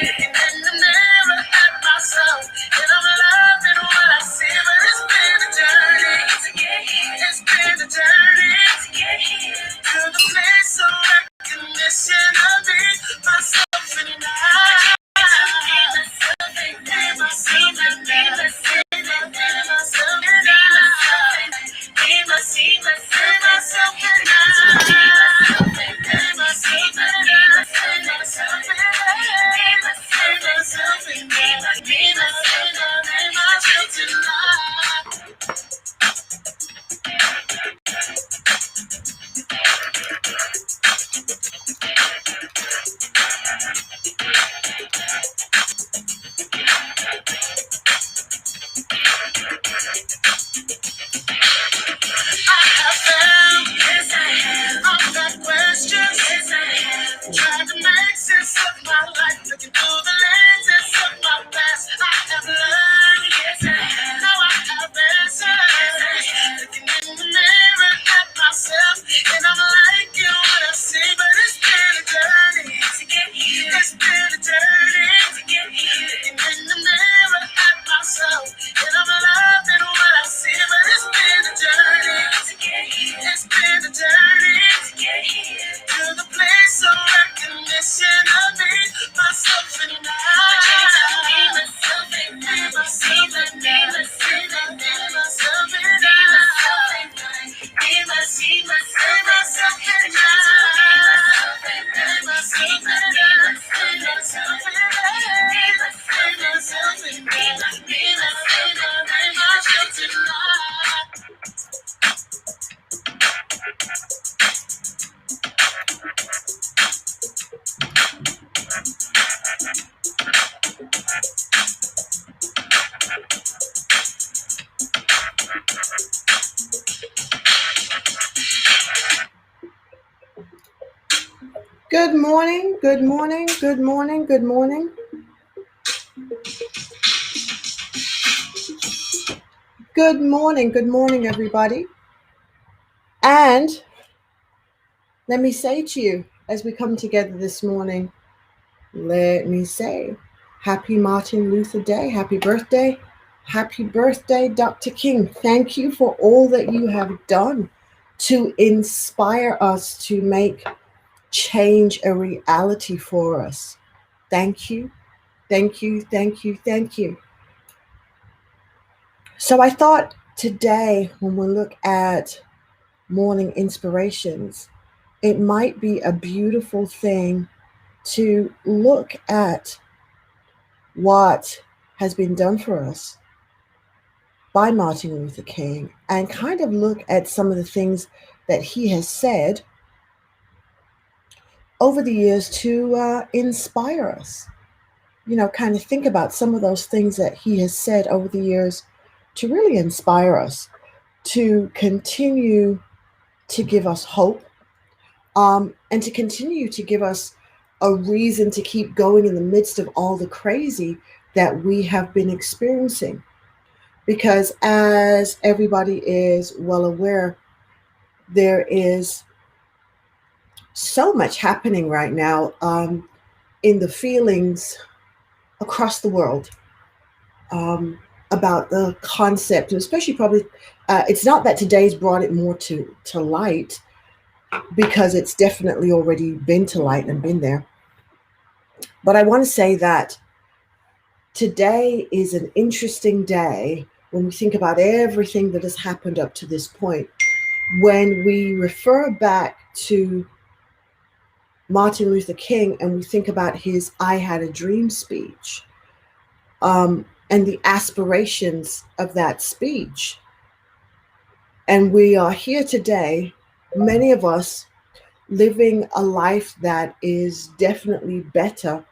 Looking in the mirror at myself, and I'm loving what I see, but it's been a journey to get here. It's been a journey to get here. To the place of recognition of me, myself and I. I've got questions. Trying to make sense of my life, looking through the lenses of my past. I have learned, now I have answers. Looking in the mirror at myself, and I'm liking what I see, but it's been a journey to get here. It's been a journey to get here. Looking in the mirror at myself, and I'm loving what I see, but it's been a journey to get here. It's been a journey to get here. To the place of recognition of me, myself and I. Me, myself and I. Me, myself and I. Me, myself and I. Myself and I. Me, myself and I. Me, myself and I. Me, myself and I. Me, myself and I. Me, myself and I. Me, myself and I. Good morning, good morning, good morning, good morning. Good morning, everybody. And let me say to you, as we come together this morning, let me say, happy Martin Luther Day, happy birthday, Dr. King. Thank you for all that you have done to inspire us to make change a reality for us. Thank you, thank you, thank you, thank you. So I thought today, when we look at morning inspirations, it might be a beautiful thing to look at what has been done for us by Martin Luther King and kind of look at some of the things that he has said over the years to inspire us. You know, kind of think about some of those things that he has said over the years to really inspire us, to continue to give us hope, and to continue to give us a reason to keep going in the midst of all the crazy that we have been experiencing. Because as everybody is well aware, there is so much happening right now in the feelings across the world about the concept, especially probably, it's not that today's brought it more to light, because it's definitely already been to light and been there. But I want to say that today is an interesting day when we think about everything that has happened up to this point. When we refer back to Martin Luther King and we think about his I Had a Dream speech, and the aspirations of that speech. And we are here today, many of us living a life that is definitely better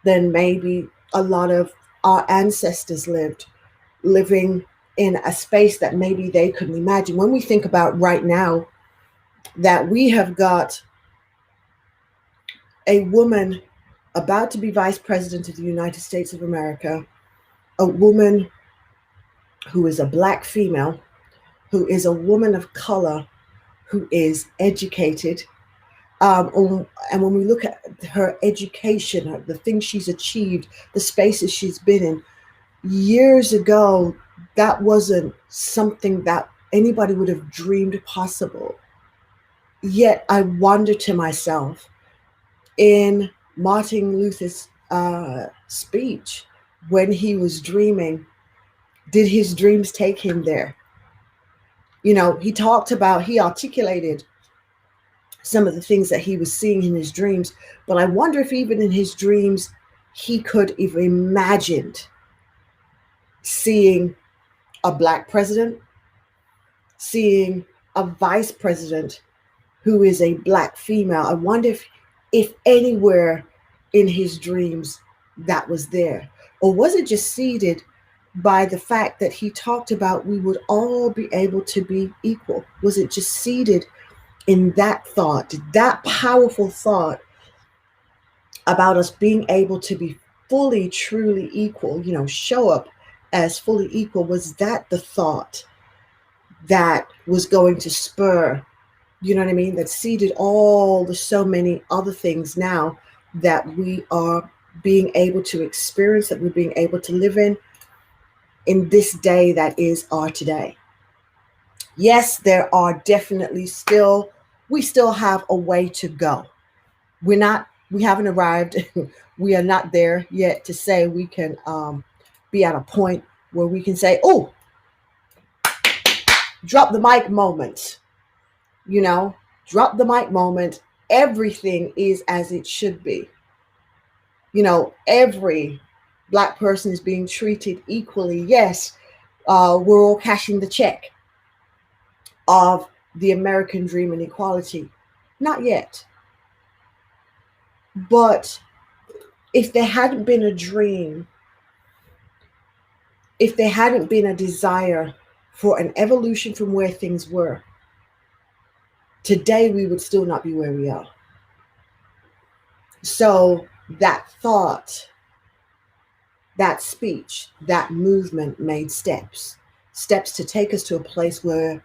than maybe a lot of our ancestors lived, living in a space that maybe they couldn't imagine. When we think about right now that we have got a woman about to be vice president of the United States of America, a woman who is a Black female, who is a woman of color, who is educated, And when we look at her education, the things she's achieved, the spaces she's been in, years ago, that wasn't something that anybody would have dreamed possible. Yet I wonder to myself, in Martin Luther's speech, when he was dreaming, did his dreams take him there? He articulated some of the things that he was seeing in his dreams, but I wonder if even in his dreams, he could have imagined seeing a black president, seeing a vice president who is a black female. I wonder if anywhere in his dreams that was there. Or was it just seeded by the fact that he talked about we would all be able to be equal? Was it just seeded in that thought, that powerful thought about us being able to be fully, truly equal, show up as fully equal? Was that the thought that was going to spur, what I mean, that seeded all the so many other things now that we are being able to experience, that we're being able to live in this day that is our today? Yes, there are definitely we still have a way to go. We haven't arrived. We are not there yet to say we can be at a point where we can say, oh, drop the mic moment, you know, drop the mic moment. Everything is as it should be. Every black person is being treated equally. Yes, we're all cashing the check of the American dream and equality. Not yet. But if there hadn't been a dream, if there hadn't been a desire for an evolution from where things were, today we would still not be where we are. So that thought, that speech, that movement made steps to take us to a place where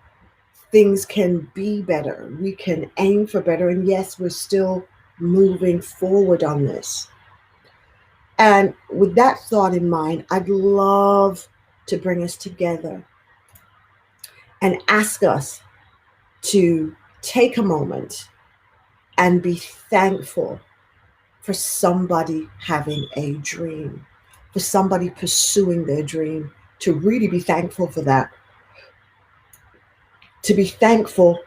things can be better. We can aim for better. And yes, we're still moving forward on this. And with that thought in mind, I'd love to bring us together and ask us to take a moment and be thankful for somebody having a dream, for somebody pursuing their dream, to really be thankful for that. To be thankful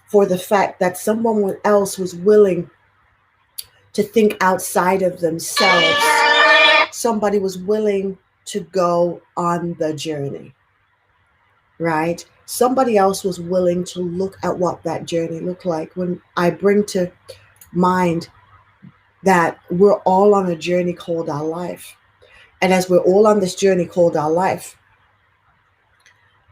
for the fact that someone else was willing to think outside of themselves. Somebody was willing to go on the journey, right? Somebody else was willing to look at what that journey looked like. When I bring to mind that we're all on a journey called our life. And as we're all on this journey called our life,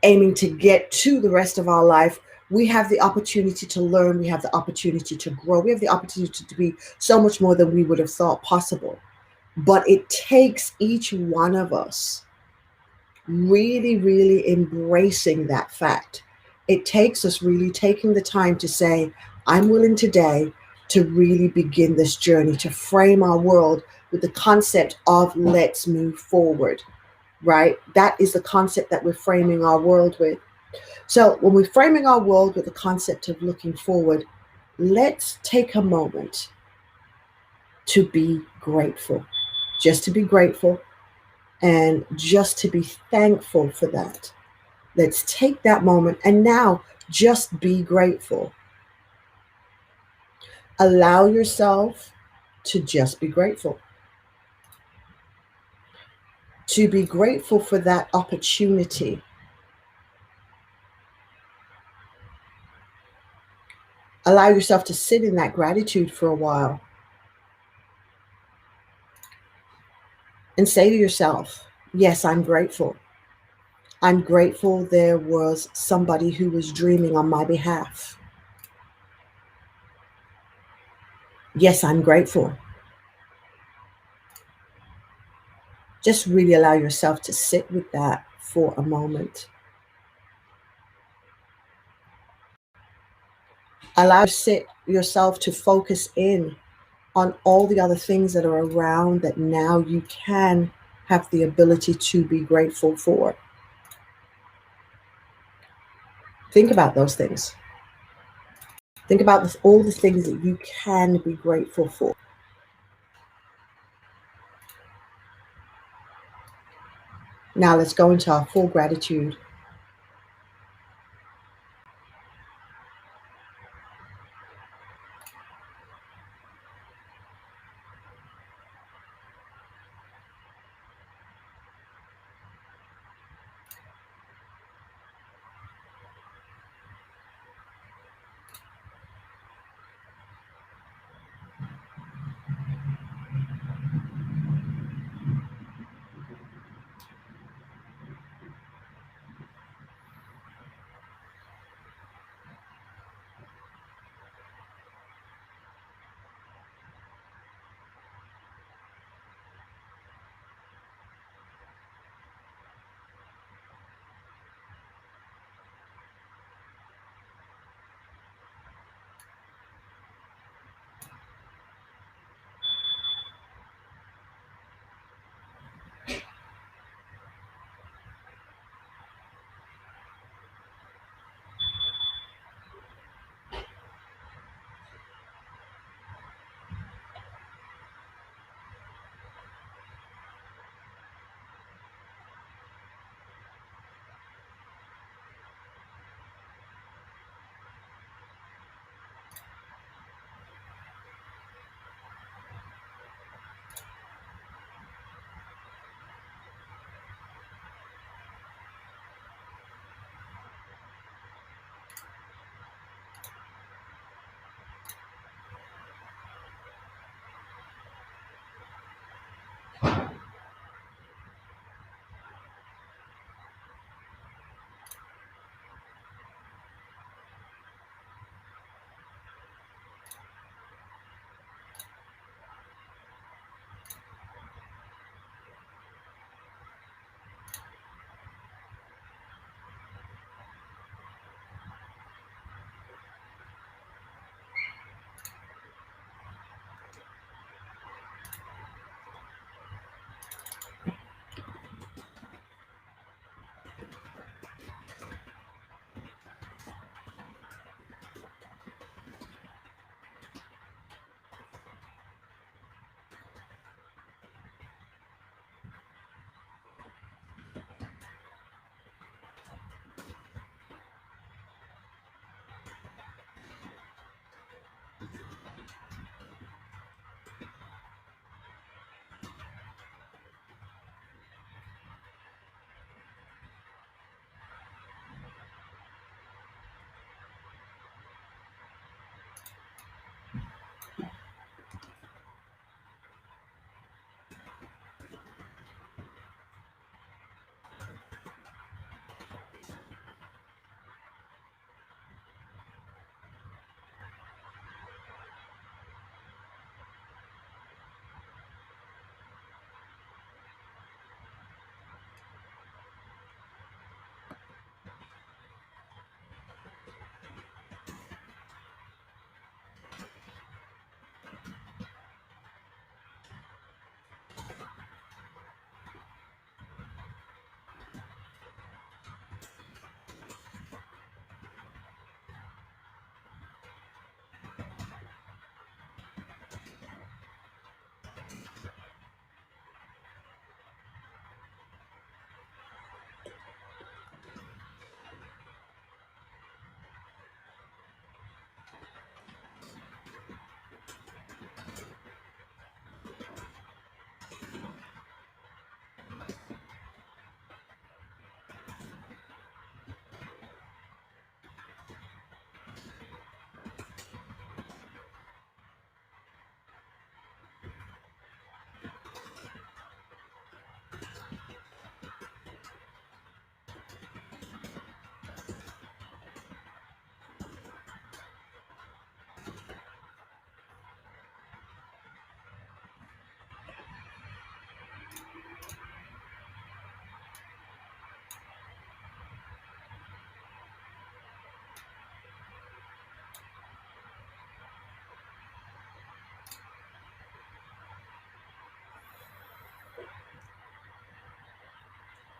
aiming to get to the rest of our life, we have the opportunity to learn, we have the opportunity to grow, we have the opportunity to be so much more than we would have thought possible. But it takes each one of us really, really embracing that fact. It takes us really taking the time to say, I'm willing today to really begin this journey, to frame our world with the concept of let's move forward, right? That is the concept that we're framing our world with. So when we're framing our world with the concept of looking forward, let's take a moment to be grateful, just to be grateful and just to be thankful for that. Let's take that moment and now just be grateful. Allow yourself to just be grateful. To be grateful for that opportunity. Allow yourself to sit in that gratitude for a while and say to yourself, yes, I'm grateful. I'm grateful there was somebody who was dreaming on my behalf. Yes, I'm grateful. Just really allow yourself to sit with that for a moment. Allow yourself to focus in on all the other things that are around that now you can have the ability to be grateful for. Think about those things. Think about all the things that you can be grateful for. Now let's go into our full gratitude.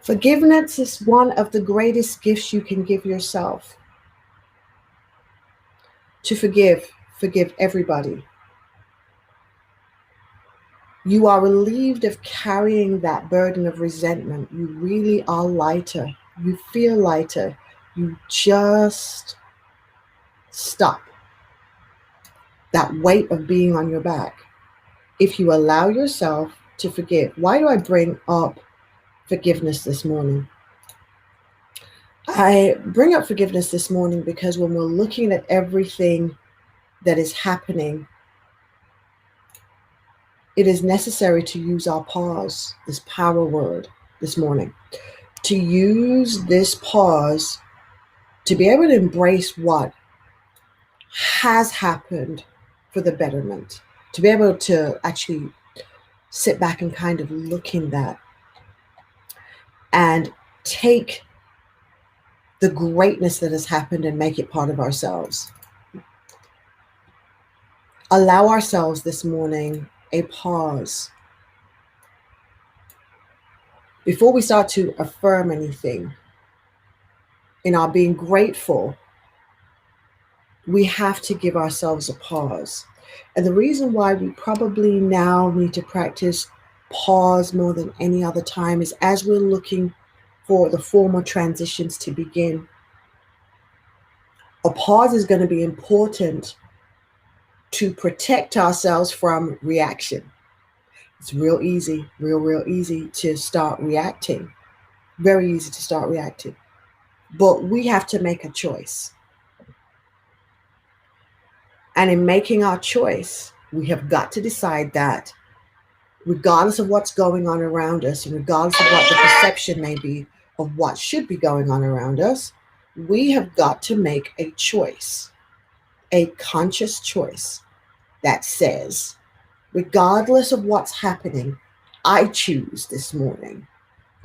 Forgiveness is one of the greatest gifts you can give yourself. To forgive everybody. You are relieved of carrying that burden of resentment. You really are lighter. You feel lighter. You just stop that weight of being on your back. If you allow yourself to forgive. Why do I bring up forgiveness this morning? I bring up forgiveness this morning because when we're looking at everything that is happening, it is necessary to use our pause, this power word this morning, to use this pause to be able to embrace what has happened for the betterment, to be able to actually sit back and kind of look in that and take the greatness that has happened and make it part of ourselves. Allow ourselves this morning a pause. Before we start to affirm anything, in our being grateful, we have to give ourselves a pause. And the reason why we probably now need to practice pause more than any other time is as we're looking for the formal transitions to begin. A pause is going to be important to protect ourselves from reaction. It's real easy, real easy to start reacting. Very easy to start reacting. But we have to make a choice. And in making our choice, we have got to decide that regardless of what's going on around us, and regardless of what the perception may be of what should be going on around us, we have got to make a choice, a conscious choice that says, regardless of what's happening, I choose this morning.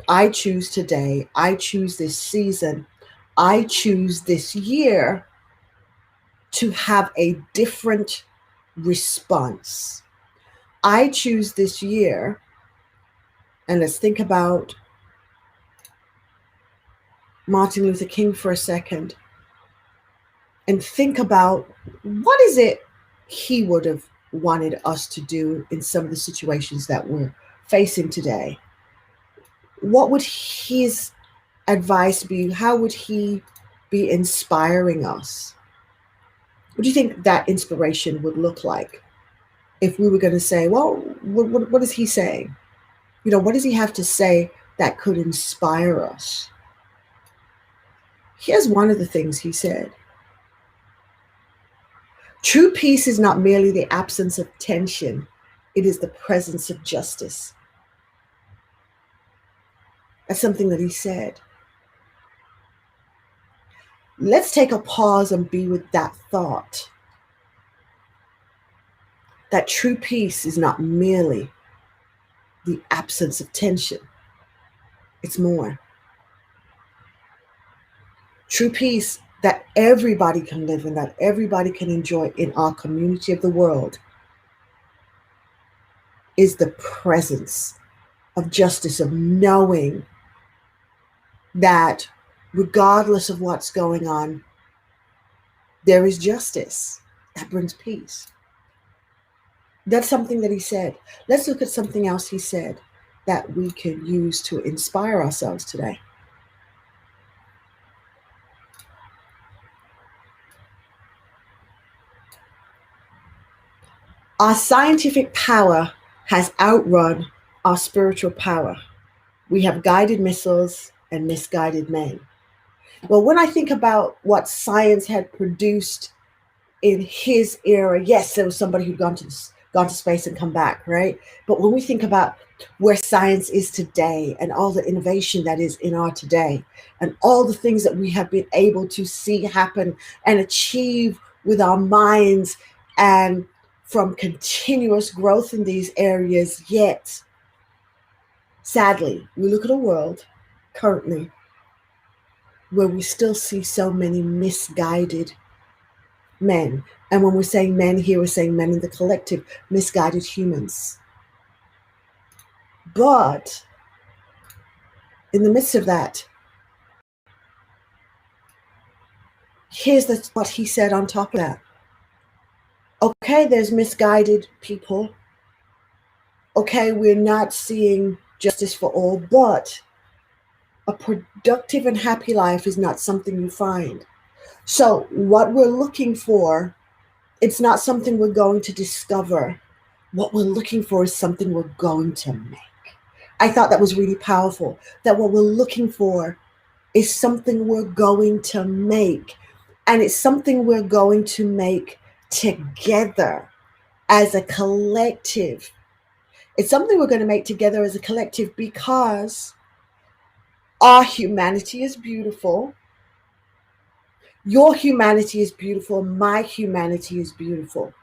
I choose today. I choose this season. I choose this year to have a different response. I choose this year, and let's think about Martin Luther King for a second, and think about what is it he would have wanted us to do in some of the situations that we're facing today. What would his advice be? How would he be inspiring us? What do you think that inspiration would look like if we were going to say, well, what is he saying? What does he have to say that could inspire us? Here's one of the things he said. True peace is not merely the absence of tension, it is the presence of justice. That's something that he said. Let's take a pause and be with that thought. That true peace is not merely the absence of tension. It's more. True peace that everybody can live in, that everybody can enjoy in our community of the world, is the presence of justice, of knowing that regardless of what's going on, there is justice that brings peace. That's something that he said. Let's look at something else he said that we can use to inspire ourselves today. Our scientific power has outrun our spiritual power. We have guided missiles and misguided men. Well, when I think about what science had produced in his era, yes, there was somebody who'd gone to space and come back, right? But when we think about where science is today and all the innovation that is in our today and all the things that we have been able to see happen and achieve with our minds, and from continuous growth in these areas, yet sadly, we look at a world currently where we still see so many misguided men. And when we're saying men here, we're saying men in the collective, misguided humans. But in the midst of that, here's what he said on top of that. Okay, there's misguided people. Okay, we're not seeing justice for all, but a productive and happy life is not something you find. So, what we're looking for, it's not something we're going to discover. What we're looking for is something we're going to make. I thought that was really powerful. That what we're looking for is something we're going to make. And it's something we're going to make together as a collective. It's something we're going to make together as a collective because our humanity is beautiful. Your humanity is beautiful. My humanity is beautiful.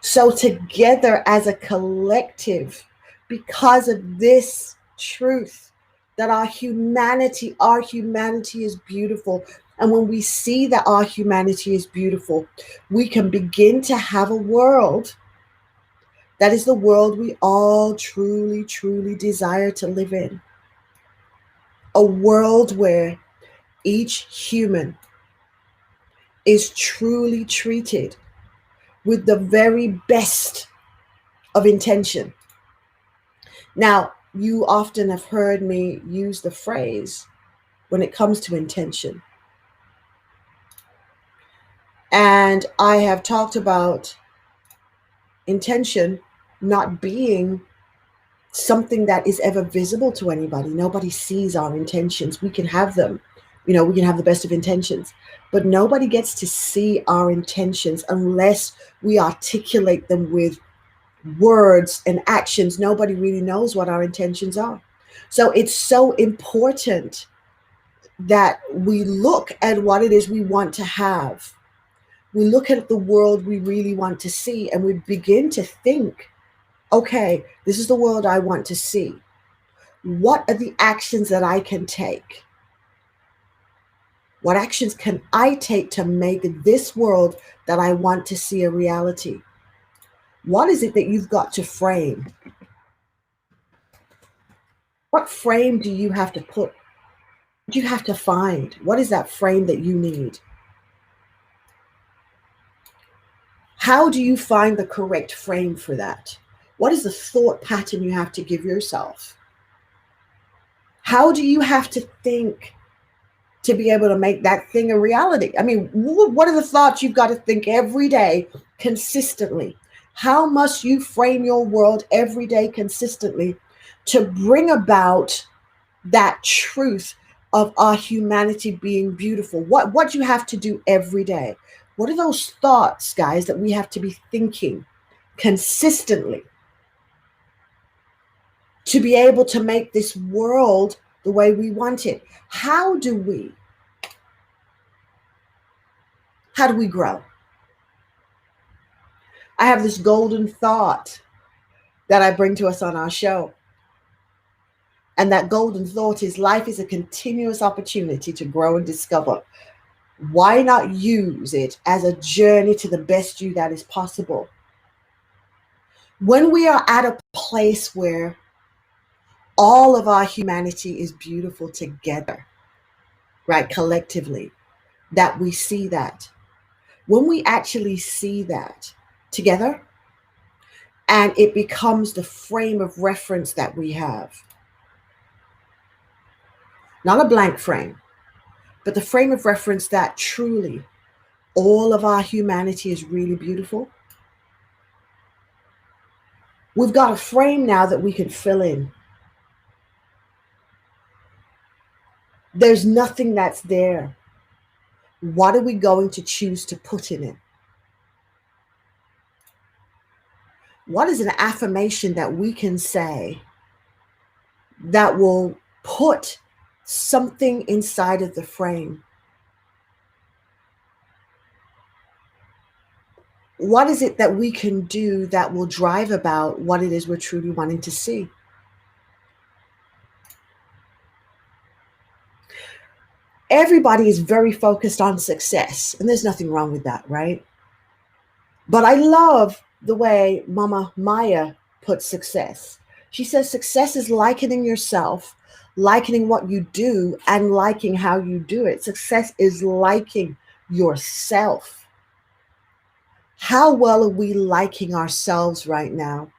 So, together as a collective, because of this truth that our humanity is beautiful. And when we see that our humanity is beautiful, we can begin to have a world that is the world we all truly, truly desire to live in. A world where each human is truly treated with the very best of intention. Now, you often have heard me use the phrase when it comes to intention. And I have talked about intention not being something that is ever visible to anybody. Nobody sees our intentions. We can have them, we can have the best of intentions, but nobody gets to see our intentions unless we articulate them with words and actions. Nobody really knows what our intentions are. So it's so important that we look at what it is we want to have. We look at the world we really want to see, and we begin to think, okay, this is the world I want to see. What are the actions that I can take? What actions can I take to make this world that I want to see a reality? What is it that you've got to frame? What frame do you have to put? Do you have to find? What is that frame that you need? How do you find the correct frame for that? What is the thought pattern you have to give yourself? How do you have to think to be able to make that thing a reality? I mean, what are the thoughts you've got to think every day consistently? How must you frame your world every day consistently to bring about that truth of our humanity being beautiful? What you have to do every day? What are those thoughts, guys, that we have to be thinking consistently to be able to make this world the way we want it? How do we grow? I have this golden thought that I bring to us on our show. And that golden thought is life is a continuous opportunity to grow and discover. Why not use it as a journey to the best you that is possible? When we are at a place where all of our humanity is beautiful together, right, collectively, that we see that. When we actually see that together, and it becomes the frame of reference that we have, not a blank frame, but the frame of reference that truly all of our humanity is really beautiful. We've got a frame now that we can fill in. There's nothing that's there. What are we going to choose to put in it? What is an affirmation that we can say that will put something inside of the frame? What is it that we can do that will drive about what it is we're truly wanting to see? Everybody is very focused on success, and there's nothing wrong with that, right? But I love the way Mama Maya puts success. She says success is likening yourself, likening what you do, and liking how you do it. Success is liking yourself. How well are we liking ourselves right now?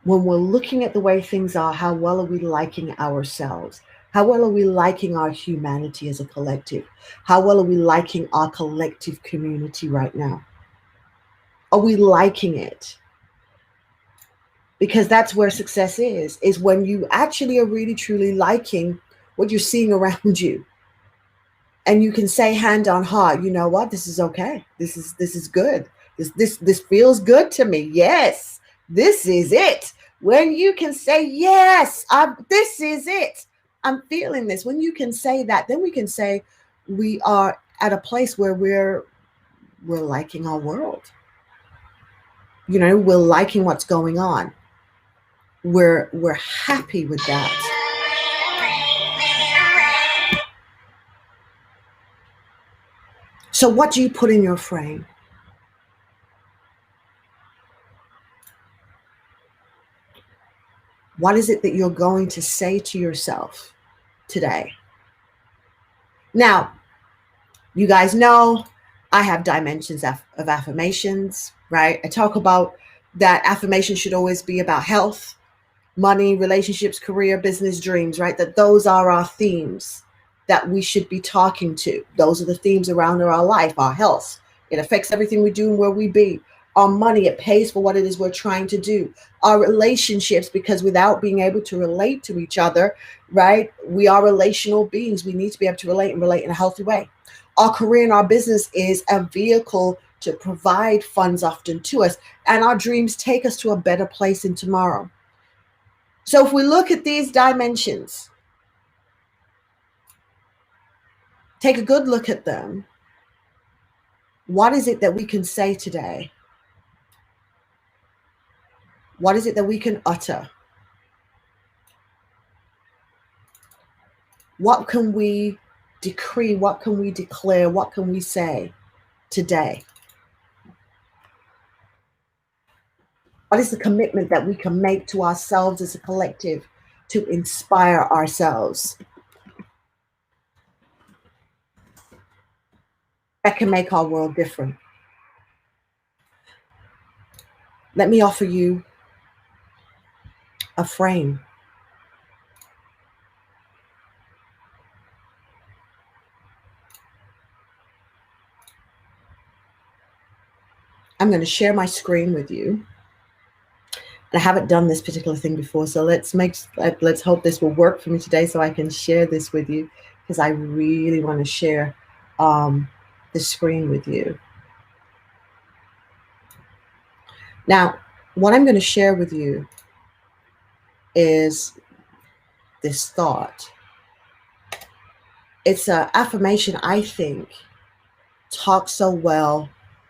When we're looking at the way things are, how well are we liking ourselves? How well are we liking our humanity as a collective? How well are we liking our collective community right now? Are we liking it? Because that's where success is when you actually are really truly liking what you're seeing around you. And you can say hand on heart, you know what, this is okay. This is good. This feels good to me. Yes, this is it. When you can say, yes, this is it. I'm feeling this. When you can say that, then we can say we are at a place where we're liking our world. You know, we're liking what's going on. We're happy with that. So what do you put in your frame? What is it that you're going to say to yourself today? Now, you guys know I have dimensions of affirmations, right? I talk about that affirmation should always be about health, money, relationships, career, business, dreams, right? That those are our themes that we should be talking to. Those are the themes around our life, our health. It affects everything we do and where we be. Our money, it pays for what it is we're trying to do. Our relationships, because without being able to relate to each other, right? We are relational beings. We need to be able to relate and relate in a healthy way. Our career and our business is a vehicle to provide funds often to us. And our dreams take us to a better place in tomorrow. So if we look at these dimensions, take a good look at them. What is it that we can say today? What is it that we can utter? What can we decree? What can we declare? What can we say today? What is the commitment that we can make to ourselves as a collective to inspire ourselves? That can make our world different. Let me offer you a frame. I'm going to share my screen with you. I haven't done this particular thing before, so let's hope this will work for me today so I can share this with you, because I really want to share the screen with you. Now, what I'm going to share with you is this thought. It's an affirmation I think talks so well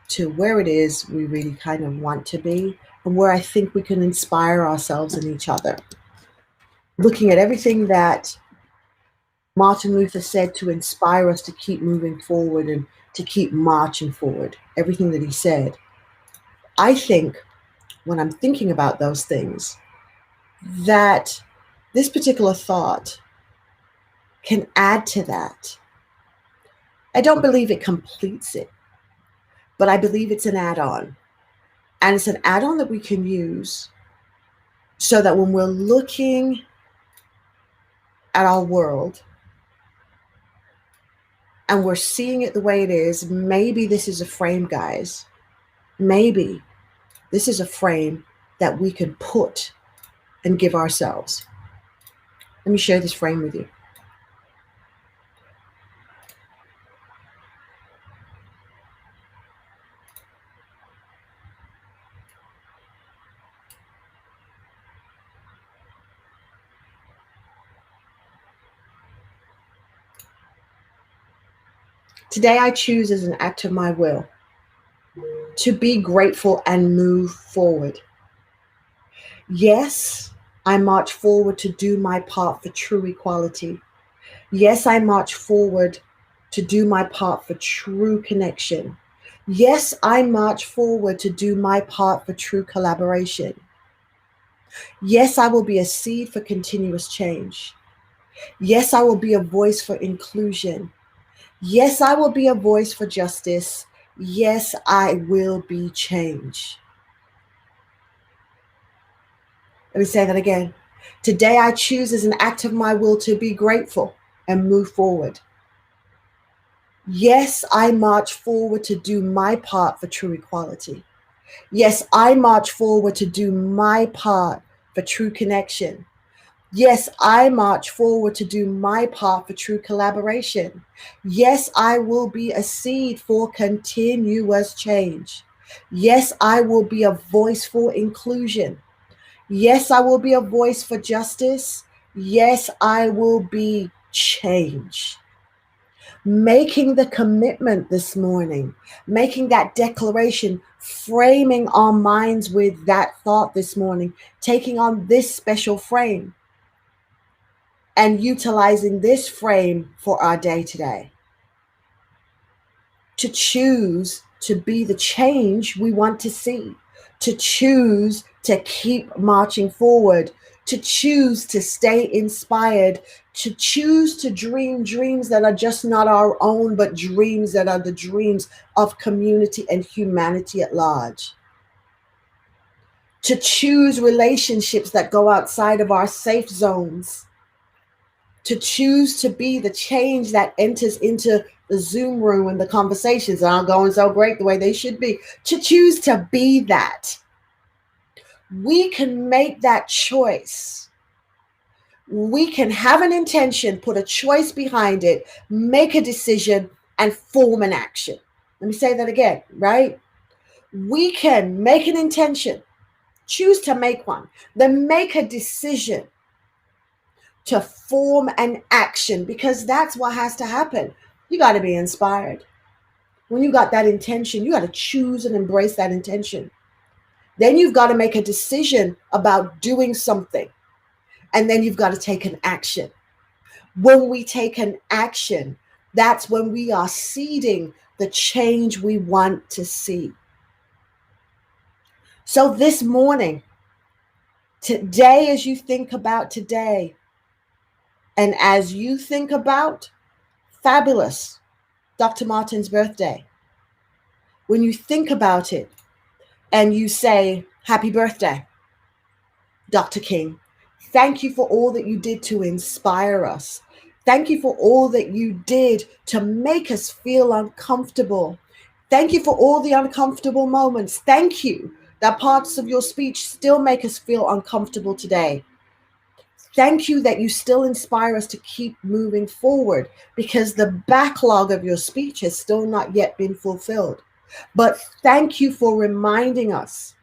to where it is we really kind of want to be, and where I think we can inspire ourselves and each other. Looking at everything that Martin Luther said to inspire us to keep moving forward and to keep marching forward, everything that he said, I think when I'm thinking about those things, that this particular thought can add to that. I don't believe it completes it, but I believe it's an add-on. And it's an add-on that we can use so that when we're looking at our world and we're seeing it the way it is, maybe this is a frame, guys. Maybe this is a frame that we can put and give ourselves. Let me share this frame with you. Today I choose as an act of my will to be grateful and move forward. Yes, I march forward to do my part for true equality. Yes, I march forward to do my part for true connection. Yes, I march forward to do my part for true collaboration. Yes, I will be a seed for continuous change. Yes, I will be a voice for inclusion. Yes, I will be a voice for justice. Yes, I will be change. Let me say that again. Today I choose as an act of my will to be grateful and move forward. Yes, I march forward to do my part for true equality. Yes, I march forward to do my part for true connection. Yes, I march forward to do my part for true collaboration. Yes, I will be a seed for continuous change. Yes, I will be a voice for inclusion. Yes, I will be a voice for justice. Yes, I will be change. Making the commitment this morning, making that declaration, framing our minds with that thought this morning, taking on this special frame and utilizing this frame for our day today to choose to be the change we want to see, to choose to keep marching forward, to choose to stay inspired, to choose to dream dreams that are just not our own, but dreams that are the dreams of community and humanity at large. To choose relationships that go outside of our safe zones, to choose to be the change that enters into the Zoom room when the conversations aren't going so great the way they should be, to choose to be that. We can make that choice. We can have an intention, put a choice behind it, make a decision, and form an action. Let me say that again, right? We can make an intention, choose to make one, then make a decision to form an action, because that's what has to happen. You got to be inspired. When you got that intention, you got to choose and embrace that intention. Then you've got to make a decision about doing something. And then you've got to take an action. When we take an action, that's when we are seeding the change we want to see. So this morning, today, as you think about today, and as you think about fabulous Dr. Martin's birthday, when you think about it and you say, Happy birthday, Dr. King. Thank you for all that you did to inspire us. Thank you for all that you did to make us feel uncomfortable. Thank you for all the uncomfortable moments. Thank you that parts of your speech still make us feel uncomfortable today. Thank you that you still inspire us to keep moving forward, because the backlog of your speech has still not yet been fulfilled. But thank you for reminding us.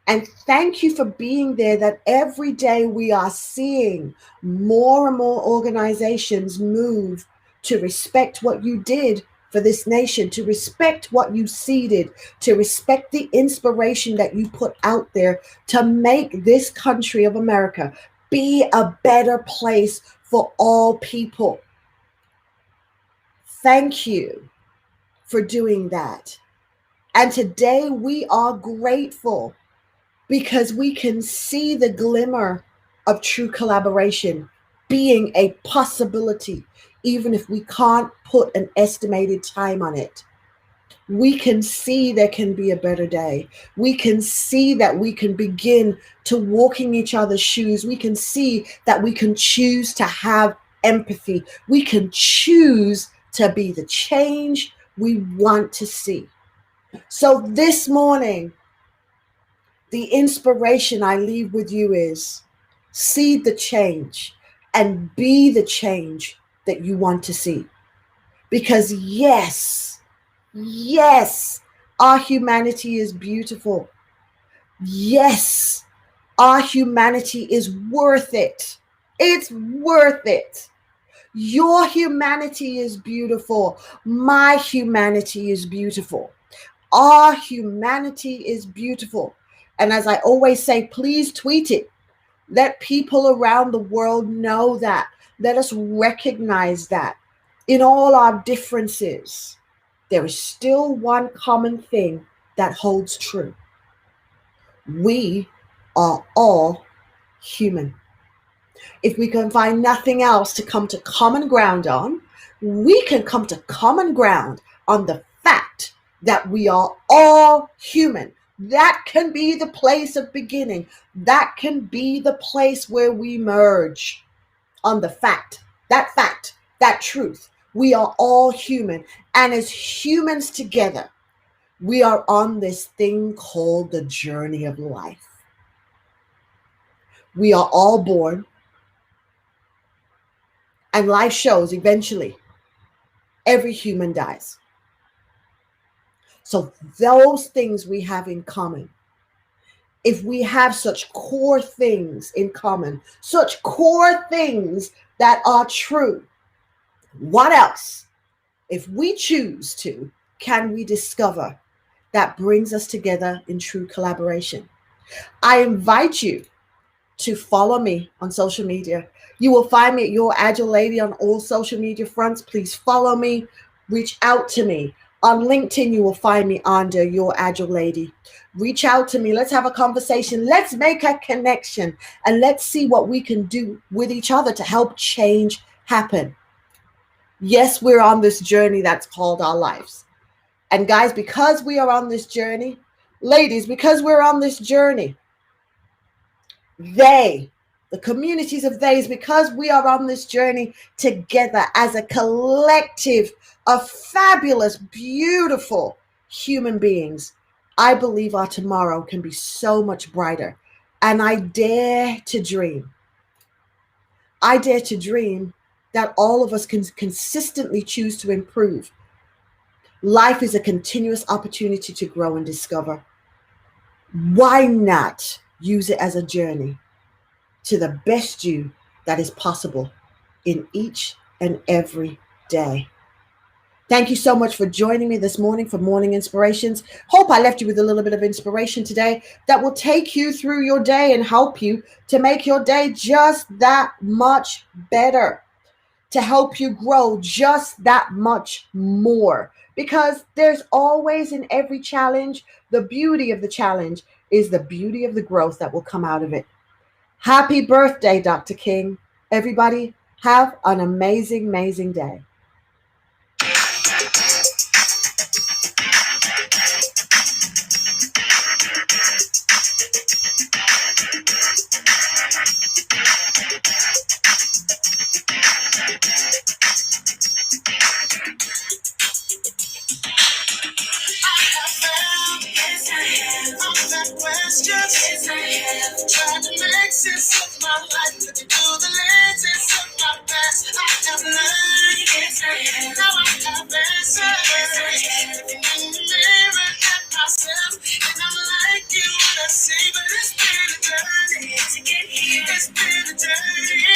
And thank you for being there, that every day we are seeing more and more organizations move to respect what you did for this nation, to respect what you seeded, to respect the inspiration that you put out there to make this country of America be a better place for all people. Thank you for doing that. And today we are grateful because we can see the glimmer of true collaboration being a possibility, even if we can't put an estimated time on it. We can see there can be a better day. We can see that we can begin to walk in each other's shoes. We can see that we can choose to have empathy. We can choose to be the change we want to see. So this morning, the inspiration I leave with you is seed the change and be the change that you want to see. Because yes, our humanity is beautiful. Yes, our humanity is worth it. It's worth it. Your humanity is beautiful. My humanity is beautiful. Our humanity is beautiful. And as I always say, please tweet it. Let people around the world know that. Let us recognize that in all our differences, there is still one common thing that holds true. We are all human. If we can find nothing else to come to common ground on, we can come to common ground on the fact that we are all human. That can be the place of beginning. That can be the place where we merge on the fact, that truth. We are all human. And as humans together, we are on this thing called the journey of life. We are all born, and life shows eventually every human dies. So, those things we have in common. If we have such core things in common, such core things that are true, what else, if we choose to, can we discover that brings us together in true collaboration? I invite you to follow me on social media. You will find me at Your Agile Lady on all social media fronts. Please follow me, reach out to me. On LinkedIn, you will find me under Your Agile Lady. Reach out to me. Let's have a conversation. Let's make a connection and let's see what we can do with each other to help change happen. Yes, we're on this journey that's called our lives. And guys, because we are on this journey, ladies, because we're on this journey, the communities of theys, because we are on this journey together as a collective of fabulous, beautiful human beings, I believe our tomorrow can be so much brighter. And I dare to dream. I dare to dream that all of us can consistently choose to improve. Life is a continuous opportunity to grow and discover. Why not use it as a journey to the best you that is possible in each and every day? Thank you so much for joining me this morning for Morning Inspirations. Hope I left you with a little bit of inspiration today that will take you through your day and help you to make your day just that much better, to help you grow just that much more. Because there's always, in every challenge, the beauty of the challenge is the beauty of the growth that will come out of it. Happy birthday, Dr. King. Everybody, have an amazing, amazing day. Yes, I have. I've got questions. Yes, I have. Trying to make sense of my life, looking through the lenses of my past. I have learned. Yes, I have. Now I have answers. Yes, I have. Looking in the mirror at myself, and I'm like, you wanna see, but it's been a journey to get here. It's been a journey.